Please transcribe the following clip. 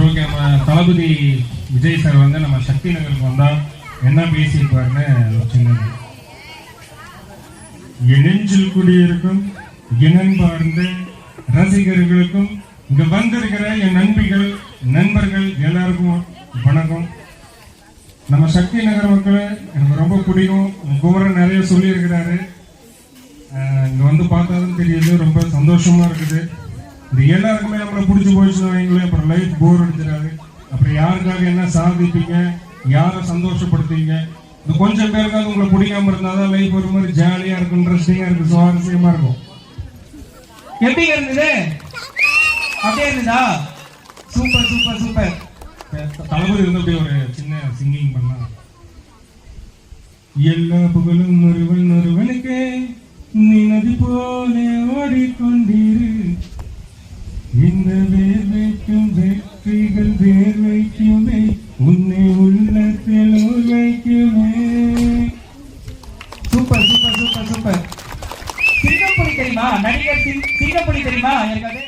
Okay, நம்ம தளபதி Vijay sir வந்து நம்ம சக்தி நகருக்கு வந்தா என்ன பேசியிருப்பாருன்னு சின்னது. என் நெஞ்சில் குடியிருக்கும் இனன்பார்ந்த ரசிகர்களுக்கும் இங்க வந்திருக்கிற என் நண்பர்கள் எல்லாருக்கும் வணக்கம். நம்ம சக்தி நகர் மக்களை எனக்கு ரொம்ப பிடிக்கும். குமரன் நிறைய சொல்லியிருக்கிறாரு. இங்க வந்து பார்த்தாலும் தெரியுது, ரொம்ப சந்தோஷமா இருக்குது. இந்த எல்லாருக்குமே நம்மளை பிடிச்சி போயிடுச்சுன்னு வைங்களேன், அப்புறம் லைஃப் போர் அடிச்சிடாது. அப்புறம் யாருக்காக என்ன சாதிப்பீங்க, யாரை சந்தோஷப்படுத்துவீங்க, இந்த கொஞ்சம் பேருக்காவது உங்களை பிடிக்காம இருந்தாதான் லைஃப் ஒரு மாதிரி ஜாலியா இருக்கும், இன்ட்ரெஸ்டிங்கா இருக்கு, சுவாரஸ்யமா இருக்கும். எப்படி இருந்தது? அப்படியே இருந்ததா? Super super super. தளபதி வந்து அப்படியே ஒரு சின்ன சிங்கிங் பண்ணா. எல்லா புகழும் ஒருவனுக்கு, நீ நதி போல ஓடிக்கொண்டிரு, இந்த வேர்வைக்கும் வெற்றிகள் வேர்வைக்குமே, உன்னை உள்ளத்தில் வைக்குமே. Super super super super. Singampuli தெரியுமா? நடிகர் சிங்கப்புலி தெரியுமா? எனக்கு